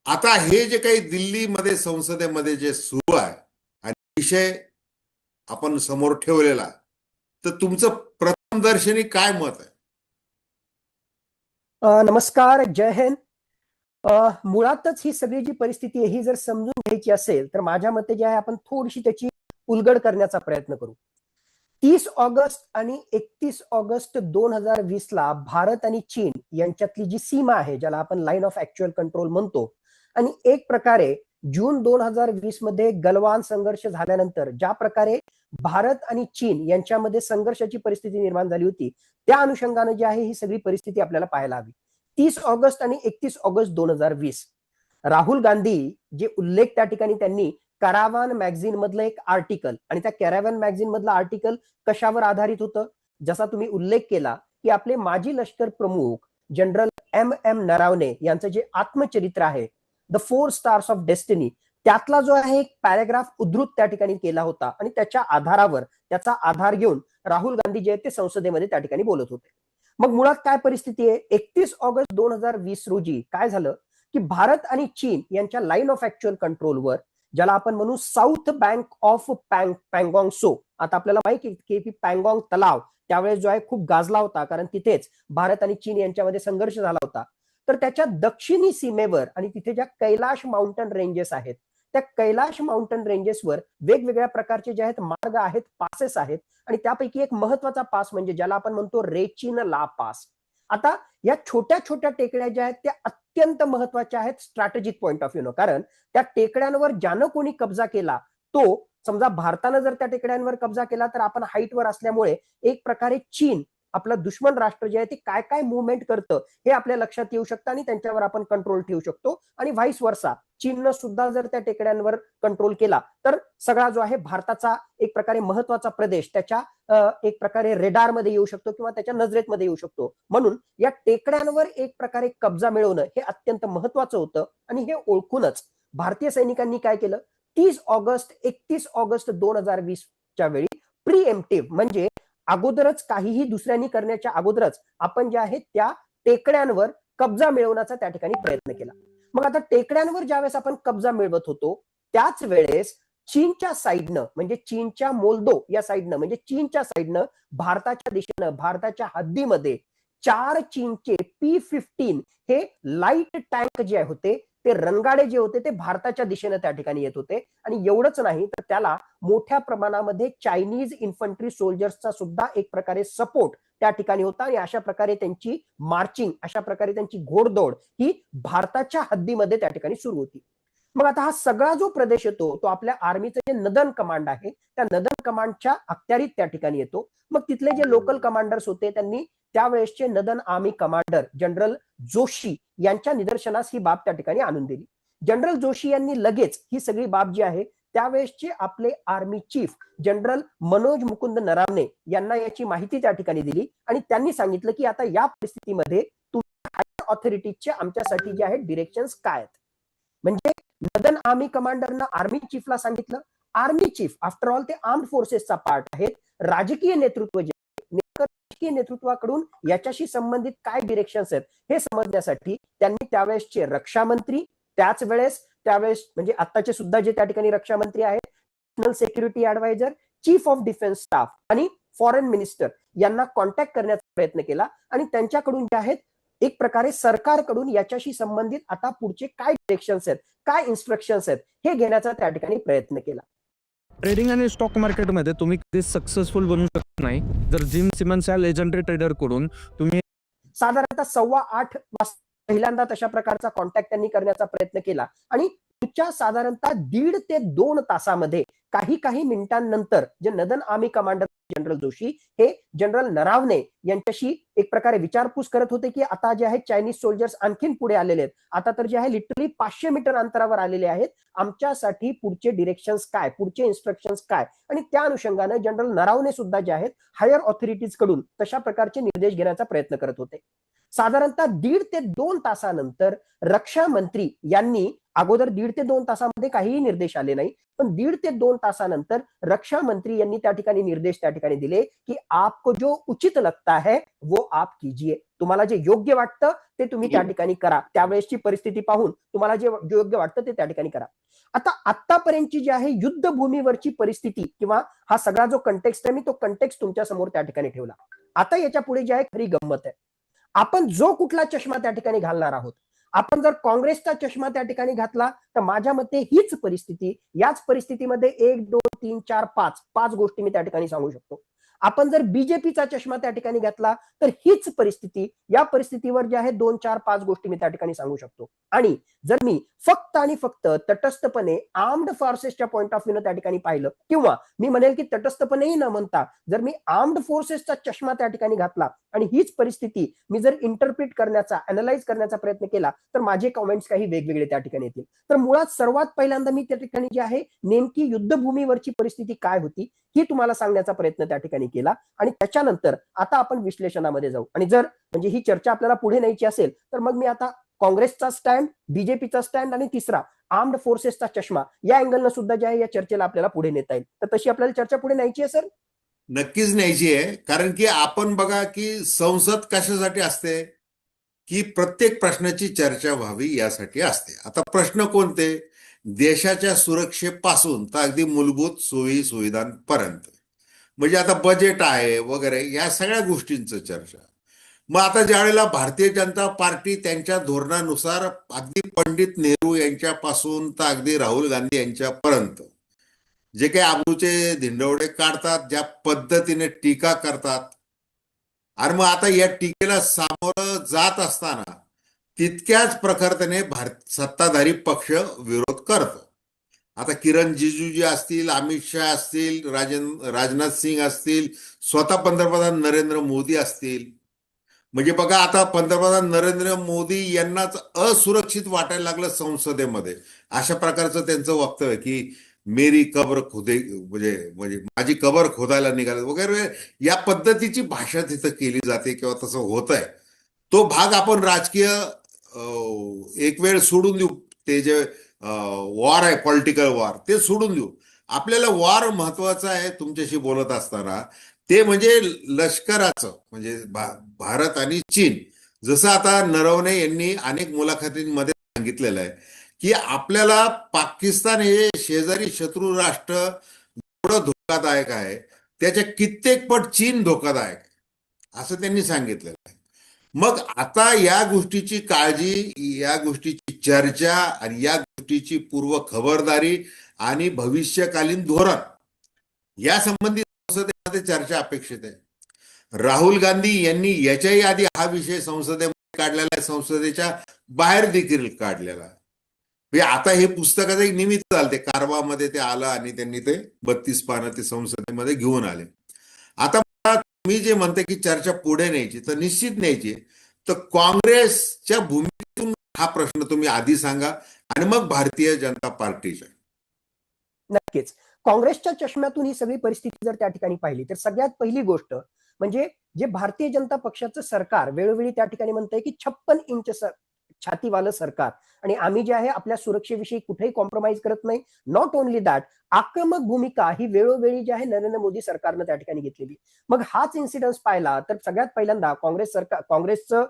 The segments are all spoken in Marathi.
आता हे जे काही दिल्लीमध्ये संसदेमध्ये जे सुरू आहे आणि विषय आपण समोर ठेवलेला, तर तुमचं प्रथमदर्शनी काय मत आहे? नमस्कार, जय हिंद. मुळातच ही सगळी जी परिस्थिती आहे ही जर समजून घ्यायची असेल तर माझ्या मते जे आहे आपण थोडीशी त्याची उलगड करण्याचा प्रयत्न करू. 30 ऑगस्ट आणि 31 ऑगस्ट 2020 ला भारत आणि चीन यांच्यातली जी सीमा आहे, ज्याला आपण लाईन ऑफ ऍक्च्युअल कंट्रोल म्हणतो, आणि एक प्रकारे जून 2020 मध्ये गलवान संघर्ष झाल्यानंतर ज्या प्रकारे भारत आणि चीन यांच्यामध्ये संघर्षाची परिस्थिती निर्माण झाली होती, त्या अनुषंगाने जी आहे ही सगळी परिस्थिती आपल्याला पाहायला हवी. 30 ऑगस्ट आणि 31 ऑगस्ट 2020 राहुल गांधी जे उल्लेख त्या ठिकाणी त्यांनी करावान मॅगझिन मधलं एक आर्टिकल, आणि त्या कॅराव्हन मॅगझिन मधलं आर्टिकल कशावर आधारित होतं, जसा तुम्ही उल्लेख केला की आपले माजी लष्कर प्रमुख जनरल एम नरावने यांचं जे आत्मचरित्र आहे द 4 स्टार्स ऑफ डेस्टिनी, त्यातला जो आहे एक पॅराग्राफ उद्धृत त्या ठिकाणी केला होता, आणि त्याच्या आधारावर त्याचा आधार घेऊन राहुल गांधी जे ते संसदेमध्ये त्या ठिकाणी बोलत होते. मग मुळात काय परिस्थिती आहे, 31 ऑगस्ट 2020 रोजी काय झालं की भारत आणि चीन यांच्या लाईन ऑफ ऍक्च्युअल कंट्रोलवर, ज्याला आपण म्हणू south bank of Pangong so, आता आपल्याला माहिती की पँगॉंग तलाव त्यावेळेस जो आहे खूप गाजला होता, कारण तिथेच भारत आणि चीन यांच्यामध्ये संघर्ष झाला होता. तर त्याच्या दक्षिणी सीमेवर आणि तिथे ज्या कैलाश माउंटन रेंजेस आहेत, त्या कैलाश माउंटन रेंजेसवर वेगवेगळ्या प्रकारचे जे आहेत मार्ग आहेत, पासेस आहेत, आणि त्यापैकी एक महत्वाचा पास म्हणजे ज्याला आपण म्हणतो रेचिन ला पास. आता या छोट्या छोट्या टेकड्या ज्या आहेत त्या अत्यंत महत्वाच्या आहेत स्ट्रॅटेजिक पॉइंट ऑफ व्ह्यू, कारण त्या टेकड्यांवर ज्यानं कोणी कब्जा केला, तो समजा भारतानं जर त्या टेकड्यांवर कब्जा केला तर आपण हाईटवर असल्यामुळे एक प्रकारे चीन आपलं दुश्मन राष्ट्र जे आहे ते काय काय मुवमेंट करतं हे आपल्या लक्षात येऊ शकतं, आणि त्यांच्यावर आपण कंट्रोल ठेवू शकतो. आणि व्हाईस वर्सा, चीननं सुद्धा जर त्या टेकड्यांवर कंट्रोल केला तर सगळा जो आहे भारताचा एक प्रकारे महत्वाचा प्रदेश त्याच्या एक प्रकारे रेडारमध्ये येऊ शकतो किंवा त्याच्या नजरेमध्ये येऊ शकतो. म्हणून या टेकड्यांवर एक प्रकारे कब्जा मिळवणं हे अत्यंत महत्वाचं होतं, आणि हे ओळखूनच भारतीय सैनिकांनी काय केलं, 30 ऑगस्ट 31 ऑगस्ट 2020 च्या वेळी प्रीएम्प्टिव्ह म्हणजे अगोदरच काहीही दुसऱ्यांनी करण्याच्या अगोदरच आपण जे आहे त्या टेकड्यांवर कब्जा मिळवण्याचा त्या ठिकाणी प्रयत्न केला. मग आता टेकड्यांवर ज्यावेळेस आपण कब्जा मिळवत होतो त्याच वेळेस चीनच्या साईडनं, म्हणजे चीनच्या मोल्दो या साईडनं, म्हणजे चीनच्या साईडनं भारताच्या दिशेनं भारताच्या हद्दीमध्ये 4 चीनचे P-15 हे लाईट टँक जे होते, ते रणगाडे जे होते ते भारताच्या दिशेनं त्या ठिकाणी येत होते. आणि एवढंच नाही तर त्याला मोठ्या प्रमाणामध्ये चायनीज इन्फंट्री सोल्जर्सचा सुद्धा एक प्रकारे सपोर्ट त्या ठिकाणी होता, आणि अशा प्रकारे त्यांची मार्चिंग, अशा प्रकारे त्यांची घोडदौड ही भारताच्या हद्दीमध्ये त्या ठिकाणी सुरू होती. मग आता हा सगळा जो प्रदेश येतो तो आपल्या आर्मीचं जे नदन कमांड आहे त्या नदन कमांडच्या अखत्यारीत त्या ठिकाणी येतो. मग तिथले जे लोकल कमांडर्स होते त्यांनी त्यावेळेसचे northern army commander general Joshi यांच्या निदर्शनास ही बाब त्या ठिकाणी आणून दिली. जनरल जोशी यांनी लगेच ही सगळी बाब जी आहे त्यावेळेसचे आपले army chief general Manoj Mukund Naravane यांना याची माहिती त्या ठिकाणी दिली, आणि त्यांनी सांगितलं की आता या परिस्थितीमध्ये तुम्ही ऑथॉरिटीजचे आमच्यासाठी जे आहेत डिरेक्शन्स काय आहेत. म्हणजे नदन आर्मी कमांडरना आर्मी चीफला सांगितलं. आर्मी चीफ आफ्टर ऑल ते आर्म्ड फोर्सेसचा पार्ट आहेत. राजकीय नेतृत्व जे राजकीय नेतृत्वाकडून याच्याशी संबंधित काय डिरेक्शन्स आहेत हे समजण्यासाठी त्यांनी त्यावेळेसचे रक्षा मंत्री, त्यावेळेस म्हणजे आत्ताचे सुद्धा जे त्या ठिकाणी रक्षा मंत्री आहेत, national security adviser, chief of defence staff आणि फॉरेन मिनिस्टर यांना कॉन्टॅक्ट करण्याचा प्रयत्न केला, आणि त्यांच्याकडून जे आहेत एक प्रकारे सरकारकडून याच्याशी संबंधित आता पुढचे काय डिरेक्शन्स आहेत, काय इन्स्ट्रक्शन्स आहेत हे घेण्याचा त्या ठिकाणी प्रयत्न केला. ट्रेडिंग आणि स्टॉक मार्केटमध्ये तुम्ही कधीच सक्सेसफुल बनू शकत नाही जर जिम सिमन्स या लेजंडरी ट्रेडर कडून तुम्ही साधारणतः 8:15 वाजता पहिल्यांदा तशा प्रकारचा कॉन्टॅक्ट त्यांनी करण्याचा प्रयत्न केला, आणि पुढच्या साधारणतः 1.5 ते 2 तासामध्ये काही मिनिटांनंतर जे northern army commander general Joshi हे जनरल नरावने यांच्याशी एक प्रकारे विचारपूस करत होते की आता जे आहे चायनीज सोल्जर्स आणखीन पुढे आलेले आहेत, आता तर जे आहे लिटरली 500 मीटर अंतरावर आलेले आहेत, आमच्यासाठी पुढचे डिरेक्शन्स काय, पुढचे इन्स्ट्रक्शन्स काय. आणि त्या अनुषंगाने जनरल नरावने सुद्धा जे आहेत हायर ऑथॉरिटीज कडून तशा प्रकारचे निर्देश घेण्याचा प्रयत्न करत होते. साधारणतः 1.5 ते 2 तासानंतर रक्षा मंत्री यांनी अगोदर 1.5 ते 2 तासामध्ये काहीही निर्देश आले नाही, पण 1.5 ते 2 तासानंतर रक्षा मंत्री यांनी त्या ठिकाणी निर्देश त्या ठिकाणी दिले की आपको जो उचित लगता है वो आप कीजिए. तुम्हाला जे योग्य वाटतं ते तुम्ही त्या ठिकाणी करा. त्यावेळेसची परिस्थिती पाहून तुम्हाला जे योग्य वाटतं ते त्या ठिकाणी करा. आता आतापर्यंतची जी आहे युद्धभूमीवरची परिस्थिती किंवा हा सगळा जो कंटेक्स्ट आहे मी तो कंटेक्स्ट तुमच्या समोर त्या ठिकाणी ठेवला. आता याच्या पुढे जी आहे खरी गंमत आहे. आपण जो कुठला चष्मा त्या ठिकाणी घालणार आहोत, आपण जर काँग्रेसचा चष्मा त्या ठिकाणी घातला तर माझ्या मते हीच परिस्थिती, याच परिस्थितीमध्ये 1 2 3 4 5 गोष्टी मी त्या ठिकाणी सांगू शकतो. आपण जर बीजेपीचा चष्मा त्या ठिकाणी घातला तर हीच परिस्थिती, या परिस्थितीवर जे आहे 2 4 5 गोष्टी मी त्या ठिकाणी सांगू शकतो. आणि जर मी फक्त आणि फक्त तटस्थपणे आर्म्ड फोर्सेसच्या पॉइंट ऑफ व्ह्यू त्या ठिकाणी पाहिलं, किंवा मी म्हणेल की तटस्थपणेही न म्हणता जर मी आर्म्ड फोर्सेसचा चष्मा त्या ठिकाणी घातला आणि हीच परिस्थिती मी जर इंटरप्रिट करण्याचा, अनालाइज करण्याचा प्रयत्न केला तर माझे कमेंट्स काही वेगवेगळे त्या ठिकाणी येतील. तर मुळात सर्वात पहिल्यांदा मी त्या ठिकाणी जे आहे नेमकी युद्धभूमीवरची परिस्थिती काय होती ही तुम्हाला सांगण्याचा प्रयत्न त्या ठिकाणी केला. आणि त्याच्यानंतर आता आपण विश्लेषणामध्ये जाऊ. आणि जर म्हणजे ही चर्चा आपल्याला पुढे न्यायची असेल तर मग मी आता काँग्रेसचा स्टँड, बीजेपीचा स्टँड आणि तिसरा आर्म्ड फोर्सेसचा चष्मा या अँगलनं सुद्धा जे आहे या चर्चेला आपल्याला पुढे नेता येईल. तर तशी आपल्याला चर्चा पुढे न्यायची आहे सर? नक्कीच न्यायची आहे. कारण की आपण बघा की संसद कशासाठी असते, की प्रत्येक प्रश्नाची चर्चा व्हावी यासाठी असते. आता प्रश्न कोणते? देशाच्या सुरक्षेपासून तर अगदी मूलभूत सोयी सुविधांपर्यंत. म्हणजे आता बजेट आहे वगैरे या सगळ्या गोष्टींचं चर्चा. मग आता ज्यावेळेला भारतीय जनता पार्टी त्यांच्या धोरणानुसार अगदी पंडित नेहरू यांच्यापासून तर अगदी राहुल गांधी यांच्यापर्यंत जे काही आबरूचे धिंडवडे काढतात, ज्या पद्धतीने टीका करतात, आणि मग आता या टीकेला सामोरं जात असताना तितक्याच प्रखरतेने सत्ताधारी पक्ष विरोध करतो. आता किरण रिजिजू असतील, अमित शहा असतील, राजनाथ सिंग असतील, स्वतः पंतप्रधान नरेंद्र मोदी असतील. म्हणजे बघा आता पंतप्रधान नरेंद्र मोदी यांनाच असुरक्षित वाटायला लागलं संसदेमध्ये. अशा प्रकारचं त्यांचं वक्तव्य की मेरी कबर खुदे म्हणजे म्हणजे माझी कबर खोदायला निघाले वगैरे या पद्धतीची भाषा तिथं केली जाते किंवा तसं होत आहे. तो भाग आपण राजकीय एक वेळ सोडून देऊ. ते जे वॉर आहे, पॉलिटिकल वॉर, ते सोडून देऊ. आपल्याला वॉर महत्वाचं आहे तुमच्याशी बोलत असताना. ते म्हणजे लष्कराचं, म्हणजे भारत आणि चीन. जसं आता नरवणे यांनी अनेक मुलाखतींमध्ये सांगितलेलं आहे की आपल्याला पाकिस्तान हे शेजारी शत्रू राष्ट्र एवढं धोकादायक आहे, त्याच्या कित्येक पट चीन धोकादायक असं त्यांनी सांगितलेलं आहे. मग आता या गोष्टीची काळजी, या गोष्टीची चर्चा आणि या गोष्टीची पूर्व खबरदारी आणि भविष्यकालीन धोरण या संबंधी संसदेमध्ये चर्चा अपेक्षित आहे. राहुल गांधी यांनी याच्याही आधी हा विषय संसदेमध्ये काढलेला आहे, संसदेच्या बाहेर देखील काढलेला आहे. आता हे पुस्तकाचं एक निमित्त झालं, ते कारवामध्ये ते आलं आणि त्यांनी ते 32 पानं ते संसदेमध्ये घेऊन आले. आता मी जे म्हणते की चर्चा पुढे न्यायची तर निश्चित न्यायची, तर काँग्रेसच्या भूमिकेतून हा प्रश्न तुम्ही आधी सांगा आणि मग भारतीय जनता पार्टीच्या. नक्कीच. काँग्रेसच्या चष्म्यातून ही सगळी परिस्थिती जर त्या ठिकाणी पाहिली तर सगळ्यात पहिली गोष्ट म्हणजे जे भारतीय जनता पक्षाचं सरकार वेळोवेळी त्या ठिकाणी म्हणतंय की 56 इंच छातीवालं सरकार, आणि आम्ही जे आहे आपल्या सुरक्षेविषयी कुठेही कॉम्प्रोमाइज करत नाही. नॉट ओनली दॅट, आक्रमक भूमिका ही वेळोवेळी जी आहे नरेंद्र मोदी सरकारनं त्या ठिकाणी घेतलेली. मग हाच इन्सिडन्स पाहिला तर सगळ्यात पहिल्यांदा काँग्रेसचं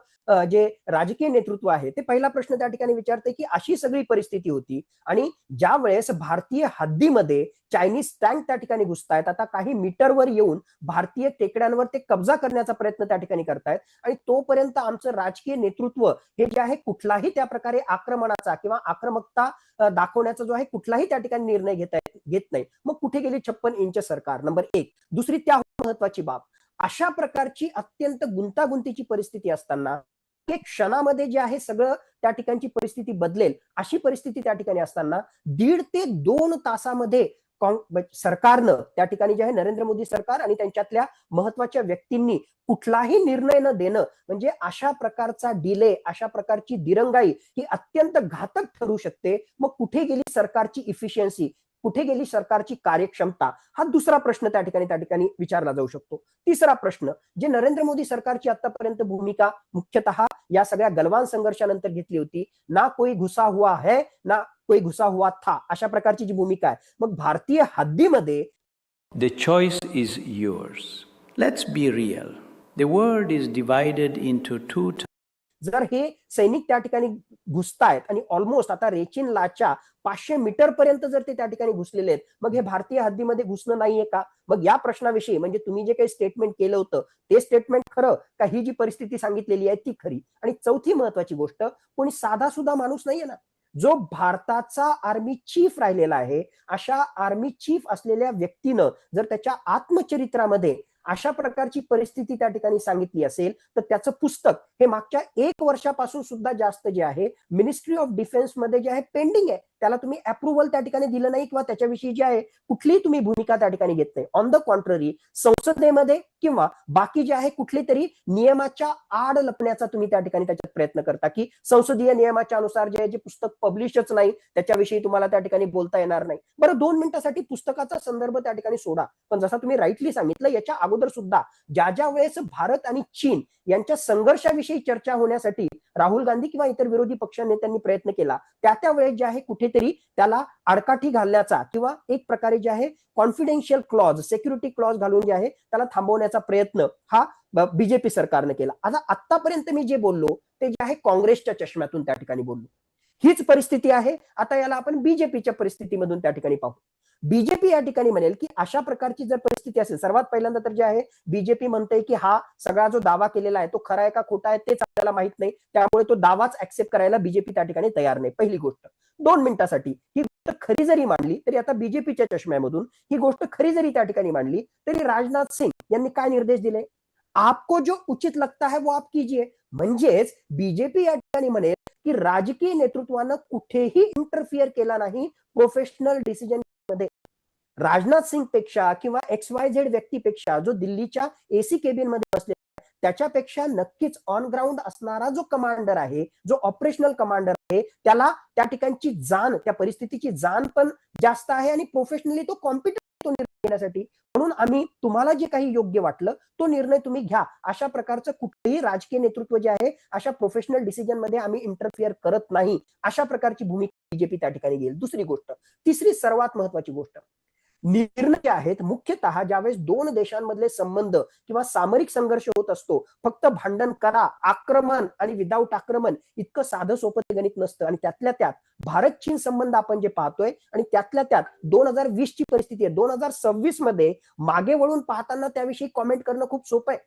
जे राजकीय नेतृत्व आहे ते पहिला प्रश्न त्या ठिकाणी विचारते की अशी सगळी परिस्थिती होती आणि ज्या वेळेस भारतीय हद्दीमध्ये चायनीज टँक त्या ठिकाणी घुसतायत, आता काही मीटरवर येऊन भारतीय टेकड्यांवर ते कब्जा करण्याचा प्रयत्न त्या ठिकाणी करतायत, आणि तोपर्यंत आमचं राजकीय नेतृत्व हे जे आहे कुठलाही त्या प्रकारे आक्रमणाचा किंवा आक्रमकता दाखवण्याचा जो आहे कुठलाही त्या ठिकाणी निर्णय घेत नाही. मग कुठे गेली 56 इंच सरकार? नंबर 1. दुसरी त्याहून महत्वाची बाब, अशा प्रकारची अत्यंत गुंतागुंतीची परिस्थिती असताना एक क्षणामध्ये जे आहे सगळं त्या ठिकाणची परिस्थिती बदलेल अशी परिस्थिती त्या ठिकाणी असताना 1.5 ते 2 तासामध्ये सरकारनं त्या ठिकाणी जे आहे नरेंद्र मोदी सरकार आणि त्यांच्यातल्या महत्वाच्या व्यक्तींनी कुठलाही निर्णय न देणं म्हणजे अशा प्रकारचा डिले, अशा प्रकारची दिरंगाई ही अत्यंत घातक ठरू शकते. मग कुठे गेली सरकारची इफिशियन्सी, कुठे गेली सरकारची कार्यक्षमता? हा दुसरा प्रश्न त्या ठिकाणी विचारला जाऊ शकतो. तिसरा प्रश्न, जे नरेंद्र मोदी सरकारची आतापर्यंत भूमिका मुख्यतः या सगळ्या गलवान संघर्षानंतर घेतली होती, ना कोई घुसा हुआ है ना कोई घुसा हुआ था, अशा प्रकारची जी भूमिका आहे. मग भारतीय हद्दीमध्ये The choice is yours. Let's be real. The world is divided into two types. जर हे सैनिक त्या ठिकाणी घुसतायत आणि ऑलमोस्ट आता रेचिन लाच्या 500 मीटर पर्यंत जर ते त्या ठिकाणी घुसलेले आहेत, मग हे भारतीय हद्दीमध्ये घुसणं नाहीये का? मग या प्रश्नाविषयी म्हणजे तुम्ही जे काही स्टेटमेंट केलं होतं ते स्टेटमेंट खरं का, ही जी परिस्थिती सांगितलेली आहे ती खरी? आणि चौथी महत्वाची गोष्ट, कोणी साधा सुद्धा माणूस नाहीये ना, जो भारताचा आर्मी चीफ राहिलेला आहे, अशा आर्मी चीफ असलेल्या व्यक्तीनं जर त्याच्या आत्मचरित्रामध्ये अशा प्रकारची परिस्थिती त्या ठिकाणी सांगितली असेल, तर त्याचं पुस्तक हे मागच्या 1 वर्षापासून सुद्धा जास्त जे आहे मिनिस्ट्री ऑफ डिफेन्स मध्ये जे आहे पेंडिंग आहे. त्याला तुम्ही अप्रुव्हल त्या ठिकाणी दिलं नाही किंवा त्याच्याविषयी जे आहे कुठलीही तुम्ही भूमिका त्या ठिकाणी घेत नाही. ऑन द कॉन्ट्ररी, संसदेमध्ये किंवा बाकी जे आहे कुठली तरी नियमाच्या आड लपण्याचा तुम्ही त्या ठिकाणी त्याच्यात प्रयत्न करता, की संसदीय नियमाच्या अनुसार जे आहे जे पुस्तक पब्लिशच नाही त्याच्याविषयी तुम्हाला त्या ठिकाणी बोलता येणार नाही. बरं, 2 मिनिटासाठी पुस्तकाचा संदर्भ त्या ठिकाणी सोडा, पण जसा तुम्ही राईटली सांगितलं, याच्या अगोदर सुद्धा ज्या वेळेस भारत आणि चीन यांच्या संघर्षाविषयी चर्चा होण्यासाठी राहुल गांधी किंवा इतर विरोधी पक्ष नेत्यांनी प्रयत्न केला, त्या वेळेस जे आहे कुठेतरी त्याला आडकाठी घालण्याचा किंवा एक प्रकारे जे आहे कॉन्फिडेन्शियल क्लॉज, सिक्युरिटी क्लॉज घालून जे आहे त्याला थांबवण्याचा प्रयत्न हा बीजेपी सरकारने केला. आता आतापर्यंत मी जे बोललो ते जे आहे काँग्रेसच्या चष्म्यातून त्या ठिकाणी बोललो. हीच परिस्थिती आहे. आता याला आपण बीजेपीच्या परिस्थितीमधून त्या ठिकाणी पाहू. बीजेपी या ठिकाणी म्हणेल की अशा प्रकारची जर परिस्थिती असेल, सर्वात पहिल्यांदा तर जे आहे बीजेपी म्हणते की हा सगळा जो दावा केलेला आहे तो खरा आहे का खोटा आहे तेच आपल्याला माहित नाही, त्यामुळे तो दावाच ऍक्सेप्ट करायला बीजेपी त्या ठिकाणी तयार नाही. पहिली गोष्ट. 2 मिनिटासाठी ही गोष्ट खरी जरी मांडली तरी, आता बीजेपीच्या चष्म्यामधून ही गोष्ट खरी जरी त्या ठिकाणी मांडली तरी राजनाथ सिंग यांनी काय निर्देश दिले? आपको जो उचित लगता है वो आप कीजिए. म्हणजेच बीजेपी या ठिकाणी म्हणेल की राजकीय नेतृत्वानं कुठेही इंटरफिअर केला नाही प्रोफेशनल डिसिजन मध्ये. राजनाथ सिंग पेक्षा किंवा XYZ व्यक्तीपेक्षा जो दिल्लीच्या एसी केबिन मध्ये बसले त्याच्यापेक्षा नक्कीच ऑन ग्राउंड असणारा जो कमांडर आहे, जो ऑपरेशनल कमांडर आहे, त्याला त्या ठिकाणची जाण, त्या परिस्थितीची जाण पण जास्त आहे आणि प्रोफेशनली तो कॉम्पिटंट निर्णय घेण्यासाठी. म्हणून आम्ही तुम्हाला जे काही योग्य वाटलं तो निर्णय तुम्ही घ्या, अशा प्रकारचं कुठलेही राजकीय नेतृत्व जे आहे अशा प्रोफेशनल डिसिजन मध्ये आम्ही इंटरफिअर करत नाही, अशा प्रकारची भूमिका बीजेपी त्या ठिकाणी घेईल. दुसरी गोष्ट. तिसरी सर्वात महत्वाची गोष्ट, निर्णय जे आहेत मुख्यतः ज्यावेळेस 2 देशांमधले संबंध किंवा सामरिक संघर्ष होत असतो, फक्त भांडण करा, आक्रमण आणि विदाऊट आक्रमण इतकं साधं सोपं ते गणित नसतं. आणि त्यातल्या त्यात भारत चीन संबंध आपण जे पाहतोय आणि त्यातल्या त्यात 2020 ची परिस्थिती आहे, 2026 मध्ये मागे वळून पाहताना त्याविषयी कॉमेंट करणं खूप सोपं आहे.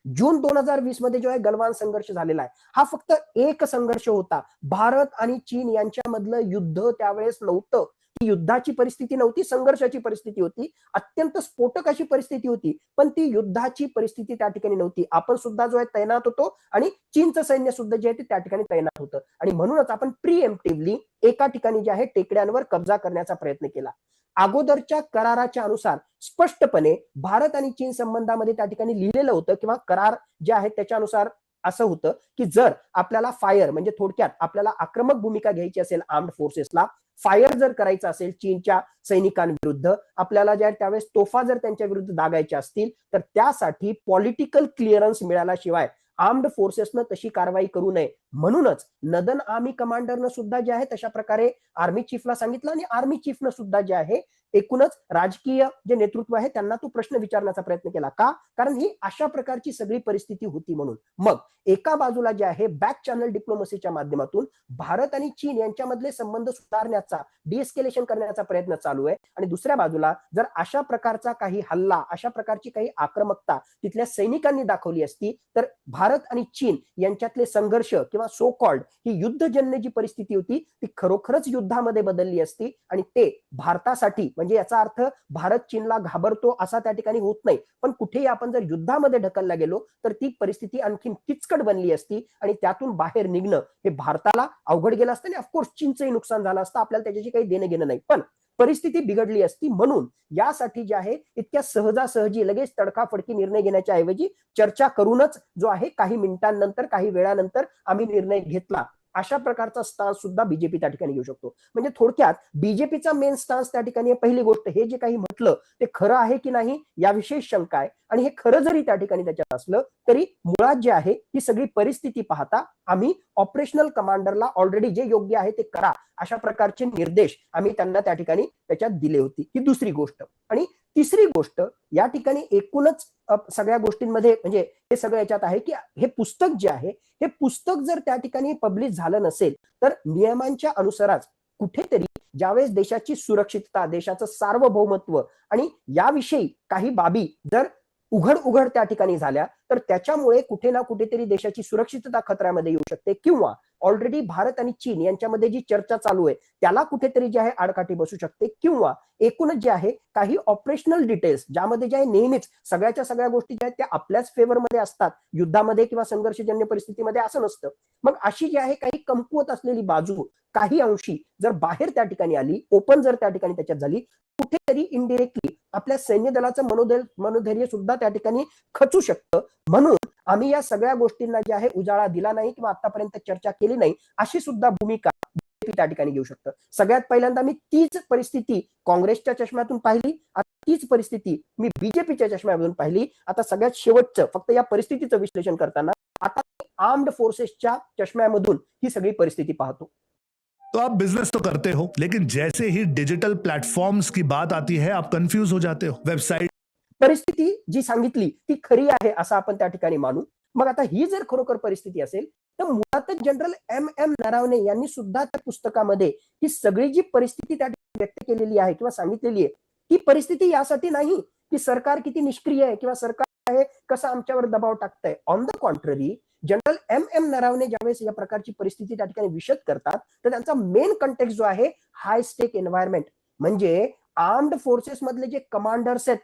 जून 2020 मध्ये जो आहे गलवान संघर्ष झालेला आहे, हा फक्त एक संघर्ष होता. भारत आणि चीन यांच्यामधलं युद्ध त्यावेळेस नव्हतं. ती युद्धाची परिस्थिती नव्हती, संघर्षाची परिस्थिती होती. अत्यंत स्फोटक अशी परिस्थिती होती, पण ती युद्धाची परिस्थिती त्या ठिकाणी नव्हती. आपण सुद्धा जो आहे तैनात होतो आणि चीनचं सैन्य सुद्धा जे आहे ते त्या ठिकाणी तैनात होतं. आणि म्हणूनच आपण प्रिएम्प्टिव्हली एका ठिकाणी जे आहे टेकड्यांवर कब्जा करण्याचा प्रयत्न केला. अगोदरच्या कराराच्या अनुसार स्पष्टपणे भारत आणि चीन संबंधामध्ये त्या ठिकाणी लिहिलेलं होतं किंवा करार जे आहेत त्याच्यानुसार असं होतं की जर आपल्याला फायर म्हणजे थोडक्यात आपल्याला आक्रमक भूमिका घ्यायची असेल, आर्म्ड फोर्सेसला फायर जर करायचं असेल चीनच्या सैनिकांविरुद्ध, आपल्याला ज्या त्यावेळेस तोफा जर त्यांच्या विरुद्ध दागायच्या असतील, तर त्यासाठी पॉलिटिकल क्लिअरन्स मिळाल्याशिवाय आर्म्ड फोर्सेसनं तशी कारवाई करू नये. म्हणूनच नदन आर्मी कमांडरनं सुद्धा जे आहे तशा प्रकारे आर्मी चीफला सांगितलं आणि आर्मी चीफनं सुद्धा जे आहे एकूणच राजकीय जे नेतृत्व आहे त्यांना तो प्रश्न विचारण्याचा प्रयत्न केला. का? कारण ही अशा प्रकारची सगळी परिस्थिती होती म्हणून. मग एका बाजूला जे आहे बॅक चॅनल डिप्लोमसीच्या माध्यमातून भारत आणि चीन यांच्यामधले संबंध सुधारण्याचा, डिएस्केलेशन करण्याचा प्रयत्न चालू आहे, आणि दुसऱ्या बाजूला जर अशा प्रकारचा काही हल्ला, अशा प्रकारची काही आक्रमकता तिथल्या सैनिकांनी दाखवली असती, तर भारत आणि चीन यांच्यातले संघर्ष किंवा सो कॉल्ड ही युद्धजन्य जी परिस्थिती होती ती खरोखरच युद्धामध्ये बदलली असती. आणि ते भारतासाठी म्हणजे याचा अर्थ भारत चीनला घाबरतो असा त्या ठिकाणी होत नाही, पण कुठेही आपण जर युद्धामध्ये ढकलला गेलो तर ती परिस्थिती आणखीन किचकट बनली असती आणि त्यातून बाहेर निघणं हे भारताला अवघड गेलं असतं आणि ऑफकोर्स चीनचंही नुकसान झालं असतं. आपल्याला त्याच्याशी काही देणं घेणं नाही, पण परिस्थिती बिघडली असती. म्हणून यासाठी जे आहे इतक्या सहजासहजी लगेच तडकाफडकी निर्णय घेण्याच्या ऐवजी चर्चा करूनच जो आहे काही मिनिटांनंतर, काही वेळानंतर आम्ही निर्णय घेतला. अशा प्रकारचा स्टान्स सुद्धा बीजेपी त्या ठिकाणी घेऊ शकतो. म्हणजे थोडक्यात बीजेपीचा मेन स्टान्स त्या ठिकाणी पहिली गोष्ट, हे जे काही म्हटलं ते खरं आहे की नाही याविषयी शंका आहे, आणि हे खरं जरी त्या ठिकाणी त्याच्यात असलं तरी मुळात जे आहे ही सगळी परिस्थिती पाहता आम्ही ऑपरेशनल कमांडरला ऑलरेडी जे योग्य आहे ते करा अशा प्रकारचे निर्देश आम्ही त्यांना त्या ठिकाणी त्याच्यात दिले होते. ही दुसरी गोष्ट. आणि तिसरी गोष्ट, या ठिकाणी एकूणच सगळ्या गोष्टींमध्ये म्हणजे हे सगळं याच्यात आहे की हे पुस्तक जे आहे हे पुस्तक जर त्या ठिकाणी पब्लिश झालं नसेल तर नियमांच्या अनुसारच कुठेतरी ज्यावेळेस देशाची सुरक्षितता, देशाचं सार्वभौमत्व आणि याविषयी काही बाबी जर उघड त्या ठिकाणी झाल्या तर त्याच्यामुळे कुठे ना कुठेतरी देशाची सुरक्षितता खतऱ्यामध्ये येऊ शकते, किंवा ऑलरेडी भारत आणि चीन यांच्यामध्ये जी चर्चा चालू आहे त्याला कुठेतरी जे आहे आडकाठी बसू शकते, किंवा एकूणच जे आहे काही ऑपरेशनल डिटेल्स ज्यामध्ये जे आहे नेहमीच सगळ्याच्या सगळ्या गोष्टी ज्या आहेत त्या आपल्याच फेवरमध्ये असतात युद्धामध्ये किंवा संघर्षजन्य परिस्थितीमध्ये, असं नसतं. मग अशी जी आहे काही कमकुवत असलेली बाजू काही अंशी जर बाहेर त्या ठिकाणी आली, ओपन जर त्या ठिकाणी त्याच्यात झाली, कुठेतरी इनडिरेक्टली आपल्या सैन्य दलाचं मनोधैर्य सुद्धा त्या ठिकाणी खचू शकतं. म्हणून आम्ही या सगळ्या गोष्टींना जे आहे उजाळा दिला नाही किंवा आतापर्यंत चर्चा केली नाही, अशी सुद्धा भूमिका बीजेपी त्या ठिकाणी घेऊ शकतं. सगळ्यात पहिल्यांदा मी तीच परिस्थिती काँग्रेसच्या चष्म्यातून पाहिली, आता तीच परिस्थिती मी बीजेपीच्या चष्म्यातून पाहिली. आता सगळ्यात शेवटचं फक्त या परिस्थितीचं विश्लेषण करताना आता आर्म्ड फोर्सेसच्या चष्म्यामधून ही सगळी परिस्थिती पाहतो. तो आप बिजनेस तो करते हो, लेकिन जैसे ही डिजिटल प्लेटफॉर्म्स की बात आती है आप कंफ्यूज हो जाते हो. वेबसाइट परिस्थिती जी सांगितली ती खरी आहे असं आपण त्या ठिकाणी मानू. मग आता ही जर खरोखर परिस्थिती असेल तर मुळातच जनरल एम नरावने यांनी सुद्धा त्या पुस्तकामध्ये ही सगळी जी परिस्थिती त्या ठिकाणी व्यक्त केलेली आहे किंवा सांगितलेली आहे ती परिस्थिती यासाठी नाही की सरकार किती निष्क्रिय आहे किंवा सरकार आहे कसं आमच्यावर दबाव टाकतंय. On the contrary, General M Naravane ज्यावेळेस या प्रकारची परिस्थिती त्या ठिकाणी विशद करतात तर त्यांचा मेन कंटेक्स्ट जो आहे हाय स्टेक एन्व्हायरमेंट, म्हणजे आर्म्ड फोर्सेस मधले जे कमांडर्स आहेत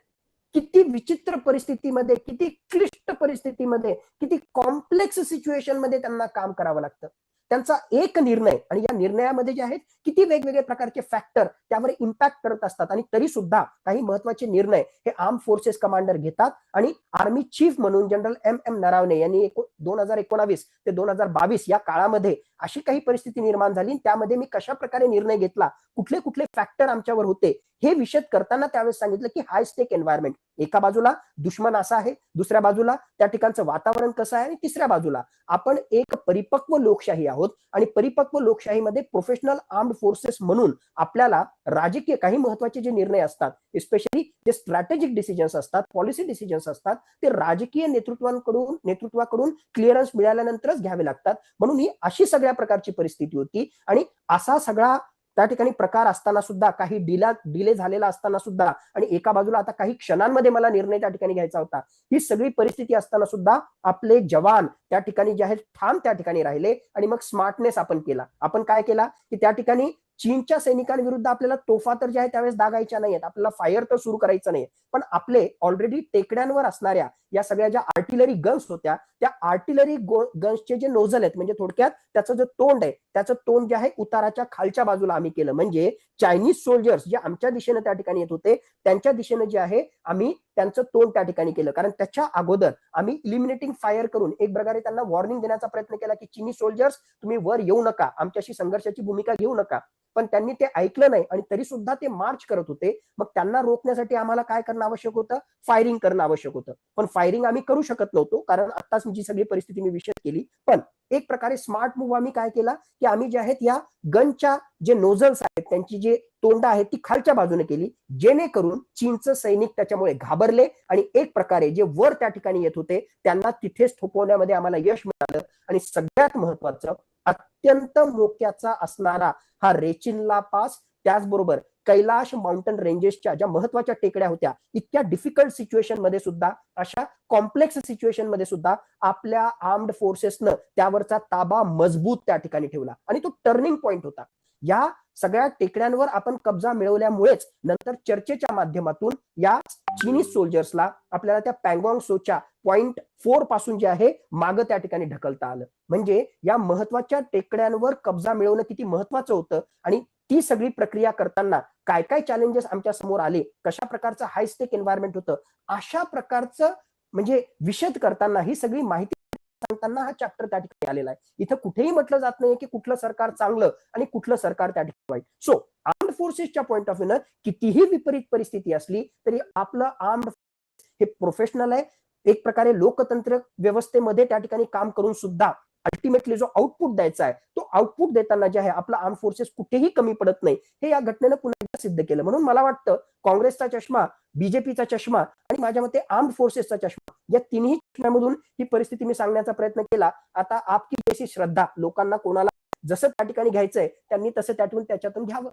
किती विचित्र परिस्थितीमध्ये, किती क्लिष्ट परिस्थितीमध्ये, किती कॉम्प्लेक्स सिच्युएशन मध्ये त्यांना काम करावं लागतं. त्यांचा एक निर्णय आणि या निर्णयामध्ये जे आहेत किती वेगवेगळे प्रकारचे फॅक्टर त्यावर इम्पॅक्ट करत असतात, आणि तरी सुद्धा काही महत्वाचे निर्णय हे आर्म फोर्सेस कमांडर घेतात. आणि आर्मी चीफ म्हणून जनरल एम नरावने यांनी 2019 ते 2022 या काळामध्ये अशी काही परिस्थिती निर्माण झाली, त्यामध्ये मी कशा प्रकारे निर्णय घेतला, कुठले कुठले फॅक्टर आमच्यावर होते हे विशद करताना त्यावेळेस सांगितलं की हाय स्टेक एन्व्हायरमेंट, एका बाजूला दुश्मन असा आहे, दुसऱ्या बाजूला त्या ठिकाणचं वातावरण कसं आहे, आणि तिसऱ्या बाजूला आपण एक परिपक्व लोकशाही आहोत, आणि परिपक्व लोकशाहीमध्ये प्रोफेशनल आर्म्ड फोर्सेस म्हणून आपल्याला राजकीय काही महत्वाचे जे निर्णय असतात, स्पेशली जे स्ट्रॅटेजिक डिसिजन्स असतात, पॉलिसी डिसिजन्स असतात, ते राजकीय नेतृत्वाकडून क्लिअरन्स मिळाल्यानंतरच घ्यावे लागतात. म्हणून ही अशी सगळ्या प्रकारची परिस्थिती होती, आणि असा सगळा त्या ठिकाणी प्रकार असताना सुद्धा, काही डिले झालेला असताना सुद्धा, आणि एका बाजूला आता काही क्षणांमध्ये मला निर्णय त्या ठिकाणी घ्यायचा होता, ही सगळी परिस्थिती असताना सुद्धा आपले जवान त्या ठिकाणी जे आहेत ठाम त्या ठिकाणी राहिले. आणि मग स्मार्टनेस आपण केला. आपण काय केला की त्या ठिकाणी चीनच्या सैनिकांविरुद्ध आपल्याला तोफा तर जे आहे त्यावेळेस दागायच्या नाहीयेत, आपल्याला फायर तर सुरू करायचं नाही, पण आपले ऑलरेडी टेकड्यांवर असणाऱ्या या सगळ्या ज्या आर्टिलरी गन्स होत्या त्या आर्टिलरी गन्सचे जे नोझल आहेत, म्हणजे थोडक्यात त्याचं जे तोंड आहे त्याचं तोंड जे आहे उताराच्या खालच्या बाजूला आम्ही केलं. म्हणजे चायनीज सोल्जर्स जे आमच्या दिशेने त्या ठिकाणी येत होते त्यांच्या दिशेने जे आहे आम्ही त्यांचं तोंड त्या ठिकाणी केलं. कारण त्याच्या अगोदर आम्ही इलिमिनेटिंग फायर करून एक प्रकारे त्यांना वॉर्निंग देण्याचा प्रयत्न केला की चीनी सोल्जर्स तुम्ही वर येऊ नका, आमच्याशी संघर्षाची भूमिका घेऊ नका. पण त्यांनी ते ऐकलं नाही आणि तरी सुद्धा ते मार्च करत होते. मग त्यांना रोखण्यासाठी आम्हाला काय करणं आवश्यक होतं, फायरिंग करणं आवश्यक होतं. पण फायरिंग आम्ही करू शकत नव्हतो कारण आत्ताच जी सगळी परिस्थिती मी विशद केली. पण एक प्रकारे स्मार्ट मूव्ह आम्ही काय केला की आम्ही जे आहेत या गनच्या जे नोझल्स आहेत त्यांची जे तोंड आहेत ती खालच्या बाजूने केली, जेणेकरून चीनचं सैनिक त्याच्यामुळे घाबरले आणि एक प्रकारे जे वर त्या ठिकाणी येत होते त्यांना तिथेच थोपवण्यामध्ये आम्हाला यश मिळालं. आणि सगळ्यात महत्वाचं, अत्यंत मोक्याचा असणारा हा रेचिनला पास, त्याचबरोबर कैलाश माउंटन रेंजेसच्या ज्या महत्वाच्या टेकड्या होत्या, इतक्या डिफिकल्ट सिच्युएशन मध्ये सुद्धा, अशा कॉम्प्लेक्स सिच्युएशन मध्ये सुद्धा आपल्या आर्म्ड फोर्सेसनं त्यावरचा ताबा मजबूत त्या ठिकाणी ठेवला आणि तो टर्निंग पॉइंट होता. या सगळ्या टेकड्यांवर आपण कब्जा मिळवल्यामुळेच नंतर चर्चेच्या माध्यमातून या चीनी सोल्जर्सला आपल्याला त्या पँगॉंग सोच्या पॉइंट 4 पासून जे आहे मागं त्या ठिकाणी ढकलता आलं. म्हणजे या महत्वाच्या टेकड्यांवर कब्जा मिळवणं किती महत्वाचं होतं आणि ती सगळी प्रक्रिया करताना काय काय चॅलेंजेस आमच्या समोर आले, कशा प्रकारचं हाय स्टेक एन्व्हायरमेंट होतं, अशा प्रकारचं म्हणजे विशद करताना ही सगळी माहिती सांगताना हा चॅप्टर त्या ठिकाणी आलेला आहे. इथं कुठेही म्हटलं जात नाही की कुठलं सरकार चांगलं आणि कुठलं सरकार त्या ठिकाणी वाईट. सो आर्म्ड फोर्सेसच्या पॉईंट ऑफ व्ह्यूनं कितीही विपरीत परिस्थिती असली तरी आपलं आर्म्ड हे प्रोफेशनल आहे. एक प्रकारे लोकतंत्र व्यवस्थेमध्ये त्या ठिकाणी काम करून सुद्धा अल्टिमेटली जो आउटपुट द्यायचा आहे तो आउटपुट देताना जे आहे आपला आर्म फोर्सेस कुठेही कमी पडत नाही, हे या घटनेनं पुन्हा एकदा सिद्ध केलं. म्हणून मला वाटतं काँग्रेसचा चष्मा, बीजेपीचा चष्मा आणि माझ्या मते आर्म्ड फोर्सेसचा चष्मा, या तिन्ही चष्म्यामधून ही परिस्थिती मी सांगण्याचा प्रयत्न केला. आता आपकी जैसी श्रद्धा, लोकांना कोणाला जसं त्या ठिकाणी घ्यायचंय त्यांनी तसं त्याच्यातून घ्यावं.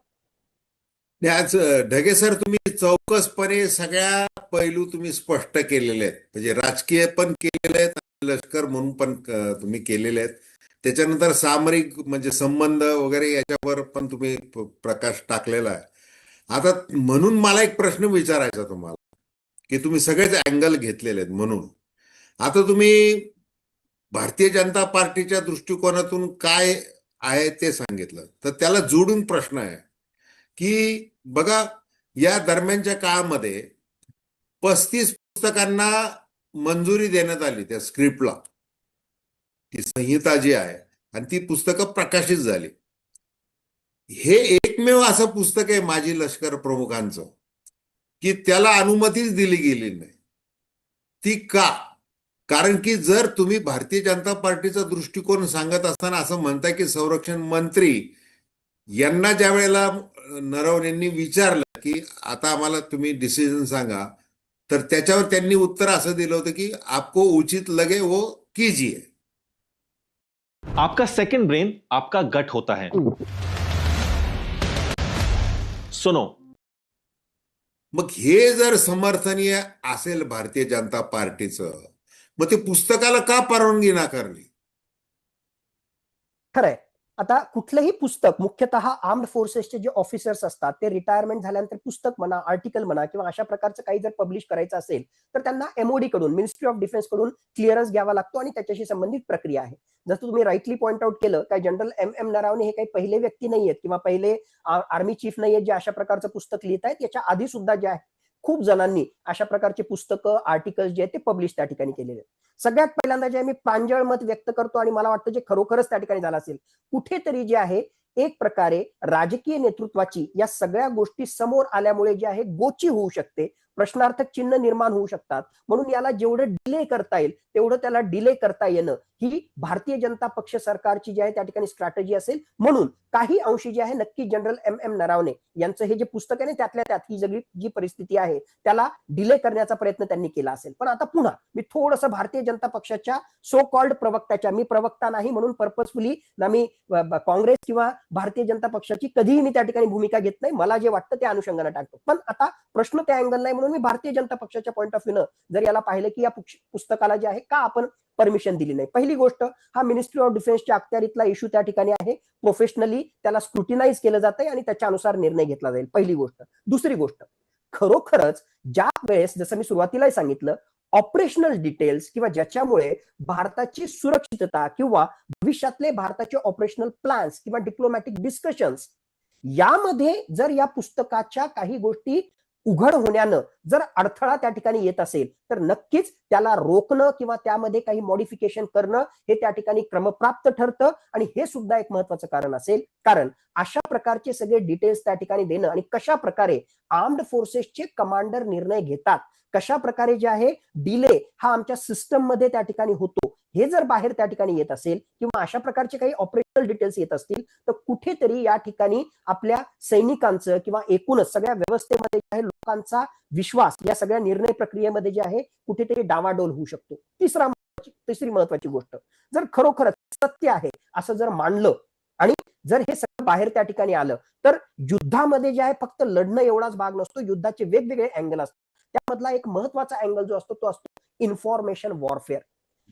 आज ढगे सर, तुम्ही चौकसपणे सगळ्या पैलू तुम्ही स्पष्ट केलेले आहेत. म्हणजे राजकीय पण केलेले आहेत, लष्कर म्हणून पण तुम्ही केलेले आहेत. त्याच्यानंतर सामरिक म्हणजे संबंध वगैरे याच्यावर पण तुम्ही प्रकाश टाकलेला आहे. आता म्हणून मला एक प्रश्न विचारायचा तुम्हाला, की तुम्ही सगळेच अँगल घेतलेले आहेत म्हणून आता तुम्ही भारतीय जनता पार्टीच्या दृष्टिकोनातून काय आहे ते सांगितलं, तर त्याला जोडून प्रश्न आहे की बघा, या दरम्यानच्या काळामध्ये 35 पुस्तकांना मंजुरी देण्यात आली त्या स्क्रिप्टला, ती संहिता जी आहे, आणि ती पुस्तकं प्रकाशित झाली. हे एकमेव असं पुस्तक आहे माजी लष्कर प्रमुखांचं की त्याला अनुमतीच दिली गेली नाही. ती का? कारण की जर तुम्ही भारतीय जनता पार्टीचा दृष्टिकोन सांगत असताना असं म्हणताय की संरक्षण मंत्री यांना ज्या वेळेला नरवणेंनी विचारलं की आता आम्हाला तुम्ही डिसिजन सांगा, तर त्याच्यावर त्यांनी उत्तर असं दिलं होतं की आपको उचित लगे वो कीजिए. आपका सेकंड ब्रेन आपका गट होता है. सुनो. मग हे जर समर्थनीय असेल भारतीय जनता पार्टीचं, मग ते पुस्तकाला का परवानगी नाकारली? खरंय. आता कुठलंही पुस्तक, मुख्यतः आर्म्ड फोर्सेसचे जे ऑफिसर्स असतात ते रिटायरमेंट झाल्यानंतर पुस्तक म्हणा, आर्टिकल म्हणा किंवा अशा प्रकारचं काही जर पब्लिश करायचं असेल तर त्यांना MOD कडून, मिनिस्ट्री ऑफ डिफेन्स कडून क्लिअरन्स घ्यावा लागतो आणि त्याच्याशी संबंधित प्रक्रिया आहे. जसं तुम्ही राईटली पॉइंट आउट केलं, काय जनरल M नरावणे हे काही पहिले व्यक्ती नाहीयेत किंवा पहिले आर्मी चीफ नाहीयेत जे अशा प्रकारचं पुस्तक लिहित आहेत. याच्या आधी सुद्धा जे आहे खूप जणांनी अशा प्रकारचे पुस्तकं, आर्टिकल्स जे आहेत ते पब्लिश त्या ठिकाणी केलेले आहेत. सगळ्यात पहिल्यांदा जे मी प्रांजळ मत व्यक्त करतो आणि मला वाटतं जे खरोखरच त्या ठिकाणी झालं असेल, कुठेतरी जे आहे एक प्रकारे राजकीय नेतृत्वाची या सगळ्या गोष्टी समोर आल्यामुळे जे आहे गोची होऊ शकते, प्रश्नार्थक चिन्ह निर्माण होऊ शकतात. म्हणून याला जेवढं डिले करता येईल तेवढं त्याला डिले करता येणं ही भारतीय जनता पक्ष सरकारची जी आहे त्या ठिकाणी स्ट्रॅटेजी असेल. म्हणून काही अंशी जे आहे नक्की जनरल M नरावणे यांचं हे जे पुस्तक आहे ना, त्यातल्या त्यात ही सगळी जी परिस्थिती आहे त्याला डिले करण्याचा प्रयत्न त्यांनी केला असेल. पण आता पुन्हा मी थोडंसं भारतीय जनता पक्षाच्या सो कॉल्ड प्रवक्त्याच्या, मी प्रवक्ता नाही म्हणून पर्पजफुली ना मी काँग्रेस किंवा भारतीय जनता पक्षाची कधीही मी त्या ठिकाणी भूमिका घेत नाही, मला जे वाटतं त्या अनुषंगाने टाकतो. पण आता प्रश्न त्या अँगल नाही, म्हणून मी भारतीय जनता पक्षाच्या पॉईंट ऑफ व्ह्यूनं जर याला पाहिलं की या पुस्तकाला जे आहे का आपण परमिशन दिली नाही. पहिली गोष्ट, हा मिनिस्ट्री ऑफ डिफेन्सच्या अखत्यारीतला इश्यू त्या ठिकाणी आहे. प्रोफेशनली त्याला स्क्रुटिनाइज केलं जातंय आणि त्याच्यानुसार निर्णय घेतला जाईल, पहिली गोष्ट. दुसरी गोष्ट, खरोखरच ज्या वेळेस जसं मी सुरुवातीला सांगितलं, ऑपरेशनल डिटेल्स किंवा ज्याच्यामुळे भारताची सुरक्षितता किंवा भविष्यातले भारताचे ऑपरेशनल प्लॅन्स किंवा डिप्लोमॅटिक डिस्कशन्स यामध्ये जर या पुस्तकाच्या काही गोष्टी उघड होण्यानं जर अडथळा त्या ठिकाणी येत असेल तर नक्कीच त्याला रोखणं किंवा त्यामध्ये काही मॉडिफिकेशन करणं हे त्या ठिकाणी क्रमप्राप्त ठरतं. आणि हे सुद्धा एक महत्वाचं कारण असेल, कारण अशा प्रकारचे सगळे डिटेल्स त्या ठिकाणी देणं आणि कशा प्रकारे आर्म्ड फोर्सेसचे कमांडर निर्णय घेतात, कशा प्रकारे जे आहे डिले हा आमच्या सिस्टम मध्ये त्या ठिकाणी होतो, हे जर बाहेर त्या ठिकाणी येत असेल किंवा अशा प्रकारचे काही ऑपरेशनल डिटेल्स येत असतील तर कुठेतरी या ठिकाणी आपल्या सैनिकांचं किंवा एकूणच सगळ्या व्यवस्थेमध्ये जे आहे लोकांचा विश्वास या सगळ्या निर्णय प्रक्रियेमध्ये जे आहे कुठेतरी डावाडोल होऊ शकतो. तिसरी महत्वाची गोष्ट, जर खरोखरच सत्य आहे असं जर मानलं आणि जर हे सगळं बाहेर त्या ठिकाणी आलं तर युद्धामध्ये जे आहे फक्त लढणं एवढाच भाग नसतो, युद्धाचे वेगवेगळे अँगल असतात. त्यामधला एक महत्वाचा अँगल जो असतो तो असतो इन्फॉर्मेशन वॉरफेअर.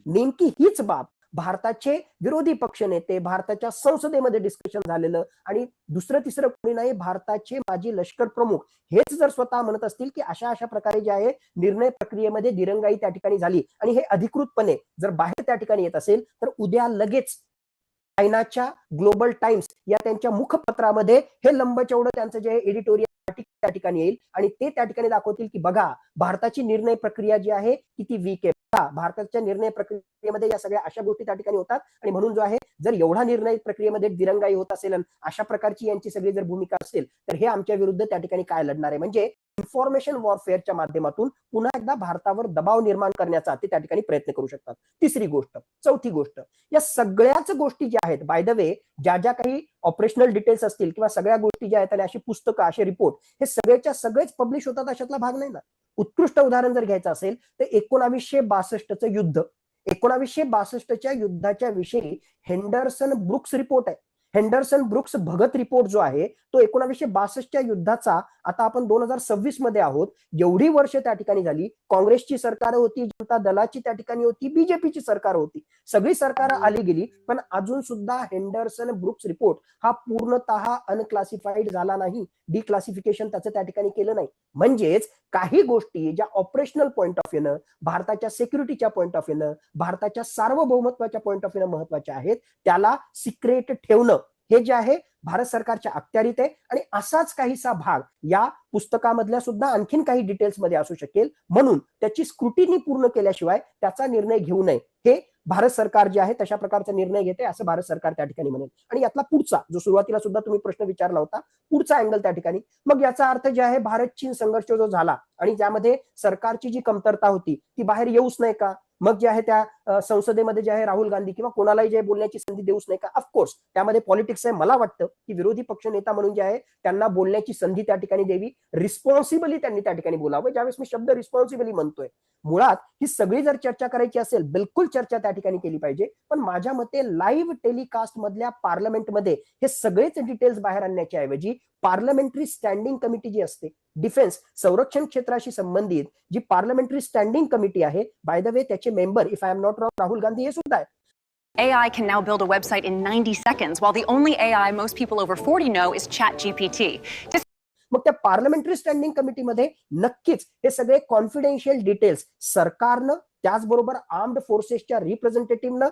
नेमकी हीच बाब भारताचे विरोधी पक्षनेते, भारताच्या संसदेमध्ये डिस्कशन झालेलं आणि दुसरं तिसरं कोणी नाही, भारताचे माजी लष्कर प्रमुख हेच जर स्वतः म्हणत असतील की अशा प्रकारे जे आहे निर्णय प्रक्रियेमध्ये दिरंगाई त्या ठिकाणी झाली आणि हे अधिकृतपणे जर बाहेर त्या ठिकाणी येत असेल तर उद्या लगेच चायनाच्या ग्लोबल टाइम्स या त्यांच्या मुखपत्रामध्ये हे लंबचौडं त्यांचं जे एडिटोरियल त्या ठिकाणी येईल आणि ते त्या ठिकाणी दाखवतील की बघा भारताची निर्णय प्रक्रिया जी आहे किती वीक आहे. भारताच्या निर्णय प्रक्रियेमध्ये या सगळ्या अशा गोष्टी त्या ठिकाणी होतात आणि म्हणून जो आहे जर एवढा निर्णय प्रक्रियेमध्ये दिरंगाई होत असेल आणि अशा प्रकारची यांची सगळी जर भूमिका असेल तर हे आमच्या विरुद्ध त्या ठिकाणी काय लढणार आहे, म्हणजे इन्फॉर्मेशन वॉरफेअरच्या माध्यमातून पुन्हा एकदा भारतावर दबाव निर्माण करण्याचा ते त्या ठिकाणी प्रयत्न करू शकतात. तिसरी गोष्ट, चौथी गोष्ट, या सगळ्याच गोष्टी ज्या आहेत बाय द वे, ज्या काही ऑपरेशनल डिटेल्स असतील किंवा सगळ्या गोष्टी ज्या आहेत आणि अशी पुस्तकं असे रिपोर्ट हे सगळेच्या सगळेच पब्लिश होतात अशातला भाग नाही ना. उत्कृष्ट उदाहरण जर घ्यायचं असेल तर 1962चं युद्ध, 1962च्या युद्धाच्या विषयी हेंडरसन ब्रुक्स रिपोर्ट आहे. हेंडरसन ब्रुक्स भगत रिपोर्ट जो आहे तो 1962च्या युद्धाचा, आता आपण 2026 मध्ये आहोत, एवढी वर्ष त्या ठिकाणी झाली, काँग्रेसची सरकार होती, जनता दलाची त्या ठिकाणी होती, बीजेपीची सरकार होती, सगळी सरकार आली गेली, पण अजून सुद्धा हेंडरसन ब्रुक्स रिपोर्ट हा पूर्णतः अनक्लासिफाईड झाला नाही, डिक्लासिफिकेशन त्याचं त्या ठिकाणी केलं नाही. म्हणजेच काही गोष्टी ज्या ऑपरेशनल पॉइंट ऑफ व्ह्यूनं, भारताच्या सिक्युरिटीच्या पॉइंट ऑफ व्ह्यूनं, भारताच्या सार्वभौमत्वाच्या पॉइंट ऑफ व्ह्यूनं महत्वाच्या आहेत, त्याला सिक्रेट ठेवणं हे जे आहे भारत सरकारच्या अखत्यारीत आहे. आणि असाच काहीसा भाग या पुस्तकामधल्या सुद्धा आणखीन काही डिटेल्स मध्ये असू शकेल, म्हणून त्याची स्क्रुटिनी पूर्ण केल्याशिवाय त्याचा निर्णय घेऊ नये हे भारत सरकार जे आहे तशा प्रकारचा निर्णय घेते असं भारत सरकार त्या ठिकाणी म्हणेल. आणि यातला पुढचा जो सुरुवातीला सुद्धा तुम्ही प्रश्न विचारला होता, पुढचा अँगल त्या ठिकाणी, मग याचा अर्थ जे आहे भारत चीन संघर्ष जो झाला आणि ज्यामध्ये सरकारची जी कमतरता होती ती बाहेर येऊच नाही का, मग जे आहे त्या संसदेमध्ये जे आहे राहुल गांधी किंवा कोणालाही जे बोलण्याची संधी देऊच नाही का, ऑफकोर्स त्यामध्ये पॉलिटिक्स आहे. मला वाटतं की विरोधी पक्ष नेता म्हणून जे आहे त्यांना बोलण्याची संधी त्या ठिकाणी द्यावी, रिस्पॉन्सिबली त्यांनी त्या ठिकाणी बोलावं. ज्यावेळेस मी शब्द रिस्पॉन्सिबली म्हणतोय, मुळात ही सगळी जर चर्चा करायची असेल बिलकुल चर्चा त्या ठिकाणी केली पाहिजे, पण माझ्या मते लाईव्ह टेलिकास्ट मधल्या पार्लमेंटमध्ये हे सगळेच डिटेल्स बाहेर आणण्याच्या ऐवजी पार्लमेंटरी स्टँडिंग कमिटी जी असते, डिफेन्स संरक्षण क्षेत्राशी संबंधित जी पार्लमेंटरी स्टँडिंग कमिटी आहे, बाय द वे त्याचे member if I am not wrong Rahul Gandhi हे सुद्धा आहेत. AI can now build a website in 90 seconds, while the only AI most people over 40 know is ChatGPT. मग त्या पार्लमेंटरी स्टँडिंग कमिटीमध्ये नक्कीच हे सगळे कॉन्फिडेन्शियल डिटेल्स सरकारनं, त्याचबरोबर आर्म्ड फोर्सेसच्या रिप्रेझेंटेटिव्हनं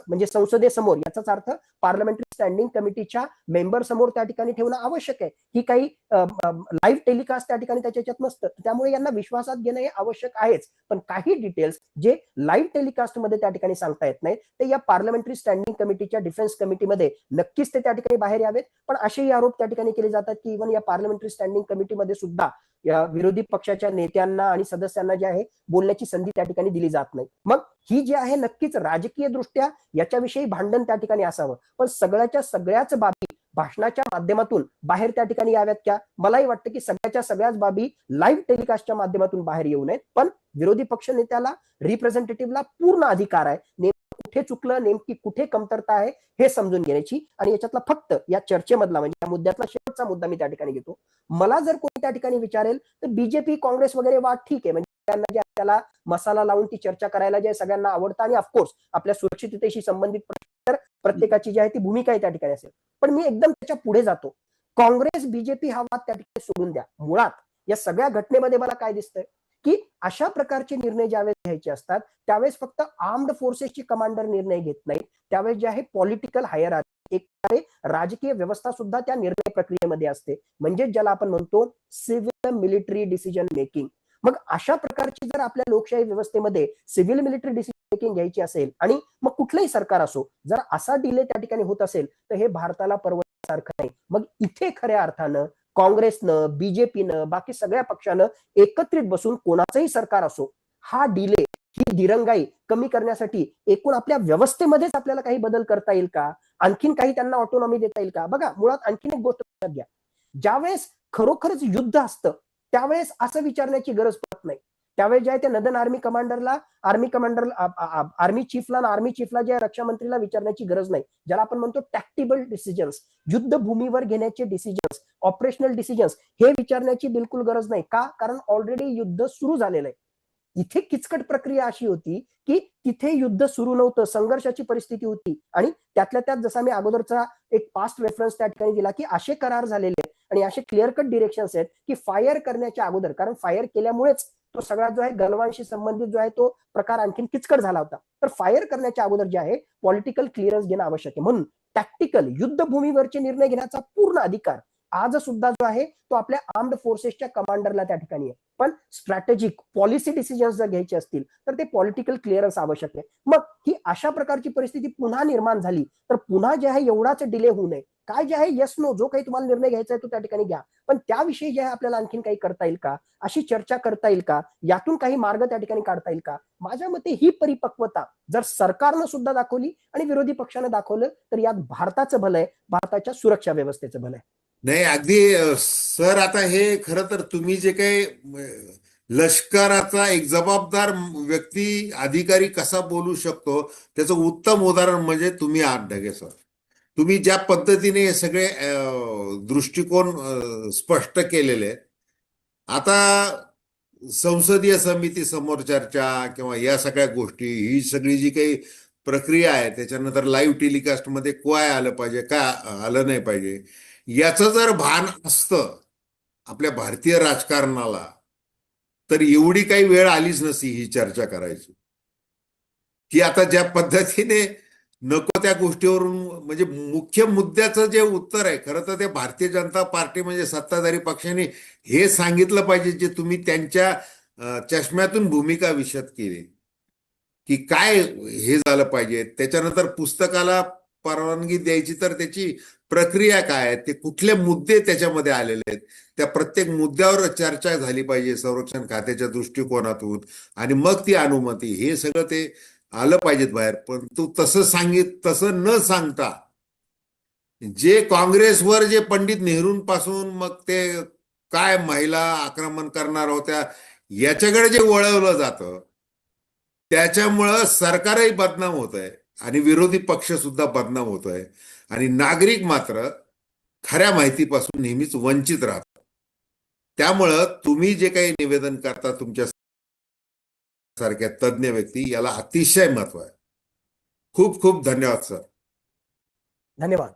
म्हणजे संसदेसमोर, याचाच अर्थ पार्लमेंटरी स्टँडिंग कमिटीच्या मेंबर समोर त्या ठिकाणी ठेवणं आवश्यक आहे. ही काही लाईव्ह टेलिकास्ट त्या ठिकाणी त्याच्यात नसतं, त्यामुळे यांना विश्वासात घेणं हे आवश्यक आहेच. पण काही डिटेल्स जे लाईव्ह टेलिकास्ट मध्ये त्या ठिकाणी सांगता येत नाहीत ते या पार्लमेंटरी स्टँडिंग कमिटीच्या डिफेन्स कमिटीमध्ये नक्कीच ते त्या ठिकाणी बाहेर यावेत. पण असेही आरोप त्या ठिकाणी केले जातात की इव्हन या पार्लमेंटरी स्टँडिंग कमिटीमध्ये सुद्धा या विरोधी पक्षाच्या नेत्यांना आणि सदस्यांना जे आहे बोलण्याची संधी त्या ठिकाणी दिली जात नाही. मग ही जी आहे नक्कीच राजकीय दृष्ट्या याच्याविषयी भांडण त्या ठिकाणी असावं, पण सगळ्याच बाबी भाषणाच्या माध्यमातून बाहेर त्या ठिकाणी याव्यात का? मलाही वाटतं की सगळ्याच बाबी लाईव्ह टेलिकास्टच्या माध्यमातून बाहेर येऊ नयेत, पण विरोधी पक्ष नेत्याला, रिप्रेझेंटेटिव्हला पूर्ण अधिकार आहे नेमकं कुठे चुकलं, नेमकी कुठे कमतरता आहे हे समजून घेण्याची. आणि याच्यातला फक्त या चर्चेमधला म्हणजे या मुद्द्यातला शेवटचा मुद्दा मी त्या ठिकाणी घेतो. मला जर कोणी त्या ठिकाणी विचारेल तर बीजेपी काँग्रेस वगैरे वाद ठीक आहे, म्हणजे त्यांना जे त्याला मसाला लावून ती चर्चा करायला जे सगळ्यांना आवडतं आणि ऑफकोर्स आपल्या सुरक्षिततेशी संबंधित प्रत्येकाची जी आहे ती भूमिका आहे त्या ठिकाणी असेल. पण मी एकदम त्याच्या पुढे जातो. काँग्रेस बीजेपी हा वाद त्या ठिकाणी सोडून द्या. मुळात या सगळ्या घटनेमध्ये मला काय दिसतंय की अशा प्रकारचे निर्णय ज्यावेळेस घ्यायचे असतात त्यावेळेस फक्त आर्म्ड फोर्सेसची कमांडर निर्णय घेत नाहीत, त्यावेळेस जे आहे पॉलिटिकल हायरार्की, एक राजकीय व्यवस्था सुद्धा त्या निर्णय प्रक्रियेमध्ये असते, म्हणजे ज्याला आपण म्हणतो सिव्हिल मिलिटरी डिसिजन मेकिंग. मग अशा प्रकारची जर आपल्या लोकशाही व्यवस्थेमध्ये सिव्हिल मिलिटरी डिसिजन मेकिंग घ्यायची असेल आणि मग कुठलंही सरकार असो, जर असा डिले त्या ठिकाणी होत असेल तर हे भारताला परवडण्यासारखं नाही. मग इथे खऱ्या अर्थानं काँग्रेसनं, बीजेपीनं, बाकी सगळ्या पक्षानं एकत्रित बसून कोणाचंही सरकार असो, हा डिले, ही दिरंगाई कमी करण्यासाठी एकूण आपल्या व्यवस्थेमध्येच आपल्याला काही बदल करता येईल का, आणखीन काही त्यांना ऑटोनॉमी देता येईल का? बघा, मुळात आणखीन एक गोष्ट लक्षात घ्या, ज्यावेळेस खरोखरच युद्ध असतं त्यावेळेस असं विचारण्याची गरज पडत नाही. त्यावेळेस जे आहे त्या नदन आर्मी कमांडरला, आर्मी चीफला जे रक्षा मंत्रीला विचारण्याची गरज नाही. ज्याला आपण म्हणतो टॅक्टिबल डिसिजन्स, युद्धभूमीवर घेण्याचे डिसिजन्स, ऑपरेशनल डिसिजन्स, हे विचारण्याची बिलकुल गरज नाही. का? कारण ऑलरेडी युद्ध सुरू झालेलं आहे. इथे किचकट प्रक्रिया अशी होती की तिथे युद्ध सुरू नव्हतं, संघर्षाची परिस्थिती होती आणि त्यातल्या त्यात जसा मी अगोदरचा एक पास्ट रेफरन्स त्या ठिकाणी दिला की असे करार झालेले आहेत आणि असे क्लिअर कट डिरेक्शन्स आहेत की फायर करण्याच्या अगोदर, कारण फायर केल्यामुळेच तो सगळा जो आहे गलवानशी संबंधित जो आहे तो प्रकार आणखीन किचकट झाला होता. तर फायर करण्याच्या अगोदर जे आहे पॉलिटिकल क्लिअरन्स घेणं आवश्यक आहे. म्हणून टॅक्टिकल युद्धभूमीवरचे निर्णय घेण्याचा पूर्ण अधिकार आज सुद्धा जो आहे तो आपल्या आर्म्ड फोर्सेसच्या कमांडरला त्या ठिकाणी आहे. पण स्ट्रॅटेजिक पॉलिसी डिसिजन्स जर घ्यायचे असतील तर ते पॉलिटिकल क्लिअरन्स आवश्यक आहे. मग ही अशा प्रकारची परिस्थिती पुन्हा निर्माण झाली तर पुन्हा जे आहे एवढाच डिले होऊ नये. काय जे आहे येस नो जो काही तुम्हाला निर्णय घ्यायचा आहे तो त्या ठिकाणी घ्या, पण त्याविषयी जे आहे आपल्याला आणखीन काही करता येईल का, अशी चर्चा करता येईल का, यातून काही मार्ग त्या ठिकाणी काढता येईल का? माझ्या मते ही परिपक्वता जर सरकारनं सुद्धा दाखवली आणि विरोधी पक्षानं दाखवलं तर यात भारताचं भलं आहे, भारताच्या सुरक्षा व्यवस्थेचं भलं आहे. नाही अगदी सर, आता हे खरं तर तुम्ही जे काही लष्कराचा एक जबाबदार व्यक्ती अधिकारी कसा बोलू शकतो त्याचं उत्तम उदाहरण म्हणजे तुम्ही आहात ढगे सर. तुम्ही ज्या पद्धतीने हे सगळे दृष्टिकोन स्पष्ट केलेले आहेत. आता संसदीय समिती समोर चर्चा किंवा या सगळ्या गोष्टी, ही सगळी जी काही प्रक्रिया आहे, त्याच्यानंतर लाईव्ह टेलिकास्टमध्ये काय आलं पाहिजे, काय आलं नाही पाहिजे, याचं जर भान असतं आपल्या भारतीय राजकारणाला तर एवढी काही वेळ आलीच नसती ही चर्चा करायची. की आता ज्या पद्धतीने नको त्या गोष्टीवरून, म्हणजे मुख्य मुद्द्याचं जे उत्तर आहे खरं तर ते भारतीय जनता पार्टी म्हणजे सत्ताधारी पक्षाने हे सांगितलं पाहिजे, जे तुम्ही त्यांच्या चष्म्यातून भूमिका विशद केली की काय हे झालं पाहिजे. त्याच्यानंतर पुस्तकाला परवानगी द्यायची तर त्याची प्रक्रिया काय आहे, ते कुठले मुद्दे त्याच्यामध्ये आलेले आहेत, त्या प्रत्येक मुद्द्यावर चर्चा झाली पाहिजे संरक्षण खात्याच्या दृष्टिकोनातून, आणि मग ती अनुमती, हे सगळं ते आलं पाहिजेत बाहेर. पण तू तसं न सांगता जे काँग्रेसवर जे पंडित नेहरूंपासून मग ते काय महिला आक्रमण करणार होत्या याच्याकडे जे वळवलं जातं, त्याच्यामुळं सरकारही बदनाम होत आहे आणि विरोधी पक्ष सुद्धा बदनाम होतोय आणि नागरिक मात्र खऱ्या माहितीपासून नेहमीच वंचित राहतात. त्यामुळं तुम्ही जे काही निवेदन करता तुमच्या सारख्या तज्ञ व्यक्ती, याला अतिशय महत्व आहे. खूप खूप धन्यवाद सर. धन्यवाद.